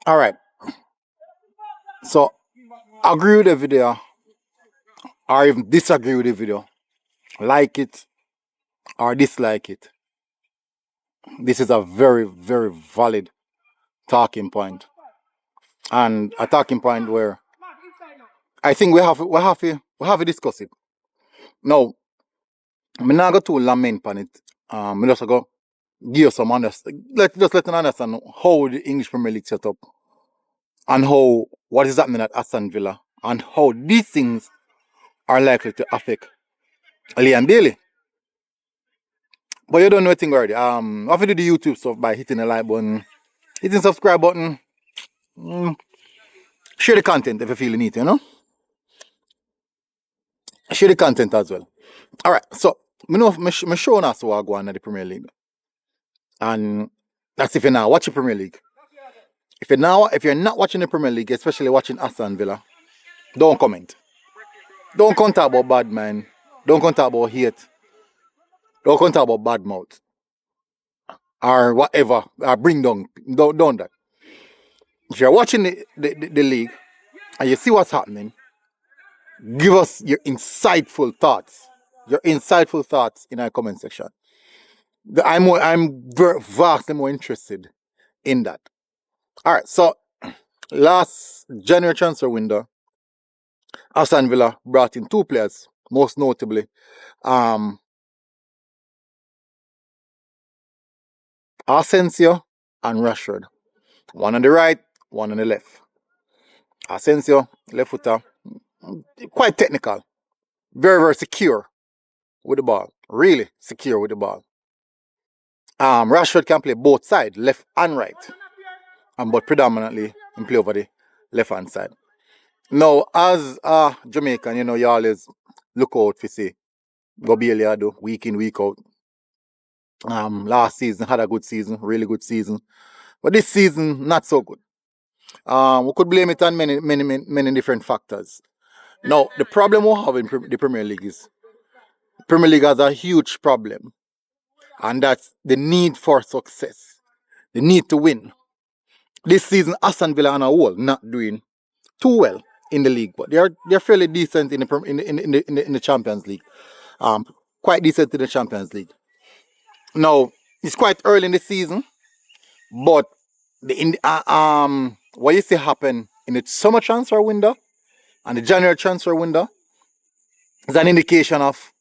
All right. So agree with the video or even disagree with the video. Like it or dislike it. This is a very, very valid talking point. And a talking point where I think we have to discuss it. Now, I'm not going to lament on it. I just go give you some understand. Let them understand how the English Premier League set up and how what is happening at Aston Villa and how these things are likely to affect Liam Bailey. But you don't know anything already. I have to do the YouTube stuff by hitting the like button, hitting the subscribe button. Share the content if you feel the need, Share the content as well. All right, so me showing us what go on in the Premier League, and that's if you're not watching Premier League. If you're not watching the Premier League, especially watching Aston Villa, don't comment. Don't contact about bad man. Don't contact about hate. Don't contact about bad mouth or whatever. Or bring down. Don't that. If you're watching the league and you see what's happening, give us your insightful thoughts. Your insightful thoughts in our comment section. I'm vastly more interested in that. All right, so last January transfer window, Aston Villa brought in two players, most notably Asensio and Rashford. One on the right, one on the left. Asensio, left footer, quite technical, very, very secure with the ball, really secure with the ball. Rashford can play both sides, left and right, but predominantly he play over the left hand side. Now, as a Jamaican, you always look out for see Gobelia do week in, week out. Last season had a good season, really good season. But this season, not so good. We could blame it on many different factors. Now, the problem we have in the Premier League is Premier League has a huge problem. And that's the need for success. The need to win. This season, Aston Villa on a whole not doing too well in the league, but they're fairly decent in the Champions League. Quite decent in the Champions League. Now, it's quite early in the season, but what you see happen in the summer transfer window and the January transfer window is an indication of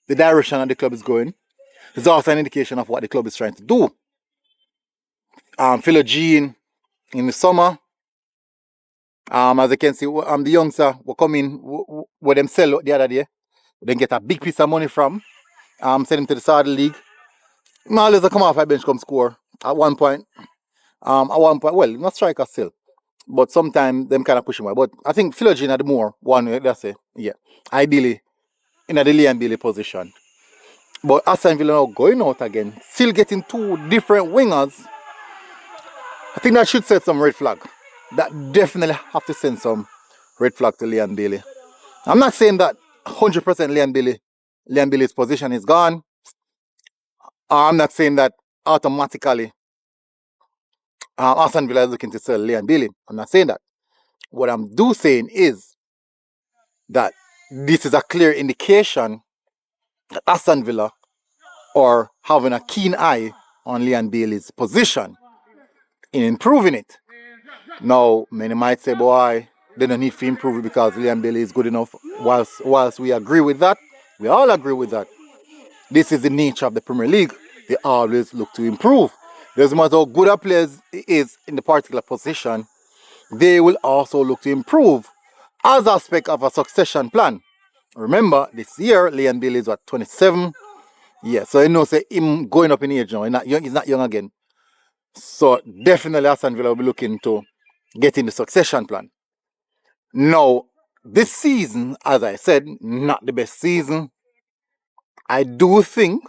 the direction that the club is going. It's also an indication of what the club is trying to do. Philo Jean in the summer, as you can see, the youngster will come in with them sell the other day. Then get a big piece of money from. Send him to the Saudi League. Always come off a bench, come score. At one point, well, not striker still. But sometimes them kind of push him away. But I think Philo Jean had more one, that's it. Yeah. Ideally, in a Liam Bailey position. But Aston Villa now going out again, still getting two different wingers. I think that should set some red flag. That definitely have to send some red flag to Liam Bailey. I'm not saying that 100% Liam Bailey's position is gone. I'm not saying that automatically Aston Villa is looking to sell Liam Bailey. I'm not saying that. What I'm saying is that this is a clear indication that Aston Villa are having a keen eye on Liam Bailey's position in improving it. Now, many might say, boy, they don't need to improve it because Liam Bailey is good enough. Whilst we agree with that, we all agree with that. This is the nature of the Premier League. They always look to improve. Doesn't matter how good a player is in the particular position, they will also look to improve as aspect of a succession plan. Remember, this year, Liam Bailey is 27. Yeah, so you know, say him going up in age now. He's not young again. So definitely Aston Villa will be looking to get in the succession plan. Now, this season, as I said, not the best season. I do think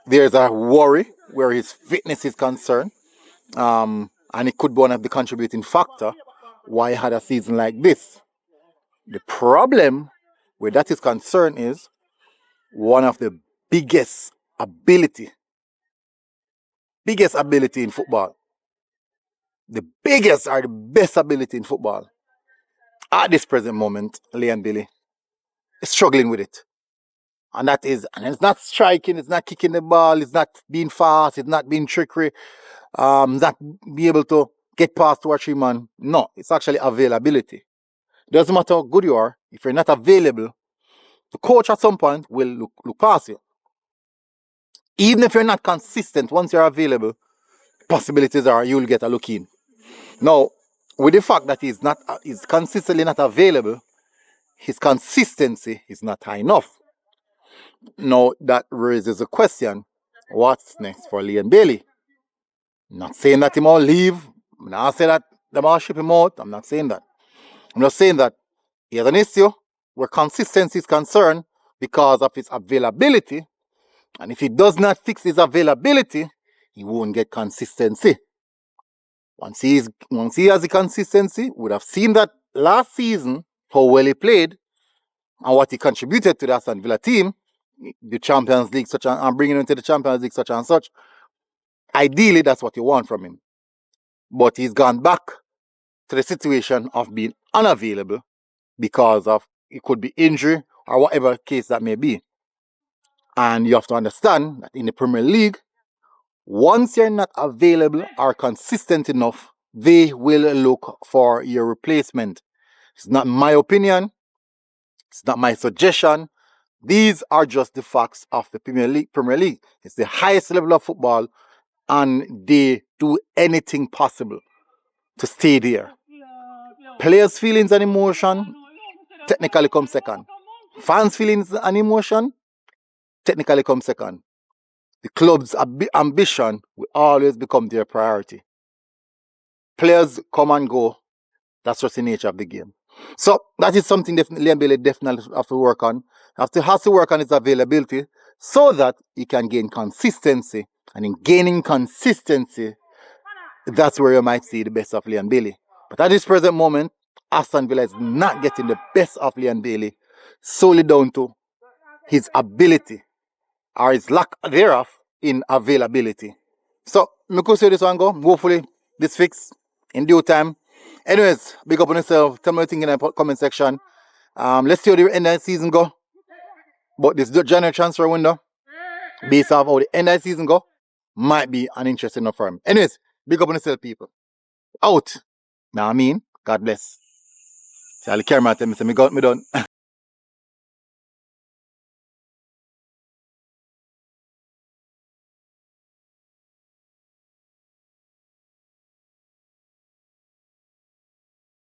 there's a worry where his fitness is concerned. And it could be one of the contributing factor why he had a season like this. The problem where that is concerned is one of the biggest ability in football. the biggest or the best ability in football at this present moment, Leon Bailey, is struggling with it. And and it's not striking, it's not kicking the ball, it's not being fast, it's not being trickery, not be able to get past 2 or 3 man. No, it's actually availability. Doesn't matter how good you are, if you're not available, the coach at some point will look past you. Even if you're not consistent, once you're available, possibilities are you'll get a look in. Now, with the fact that he's consistently not available, his consistency is not high enough. Now, that raises a question, what's next for Leon Bailey? I'm not saying that he might leave. I'm not saying that they might ship him out. I'm not saying that. I'm just saying that he has an issue where consistency is concerned because of his availability. And if he does not fix his availability, he won't get consistency. Once he has the consistency, we would have seen that last season, how well he played and what he contributed to the Aston Villa team, the Champions League, and bringing him to the Champions League, such and such. Ideally, that's what you want from him. But he's gone back to the situation of being unavailable because of, it could be injury or whatever case that may be. And you have to understand that in the Premier League, once you're not available or consistent enough, they will look for your replacement. It's not my opinion. It's not my suggestion. These are just the facts of the Premier League. It's the highest level of football, and they do anything possible to stay there. Players' feelings and emotion technically come second. Fans' feelings and emotion technically come second. The club's ambition will always become their priority. Players come and go. That's just the nature of the game. So that is something Leon Bailey definitely have to work on. Has to work on his availability so that he can gain consistency. And in gaining consistency, that's where you might see the best of Leon Bailey. But at this present moment, Aston Villa is not getting the best of Leon Bailey solely down to his ability or his lack thereof in availability. So, me could see this one go. Hopefully, this fix in due time. Anyways, big up on yourself. Tell me what you think in the comment section. Let's see how the end of the season go. But this January transfer window, based off how the end of the season go, might be an interesting enough for him. Anyways, big up on yourself, people. Out. Now I mean, God bless. See, I'll carry my time. Me done.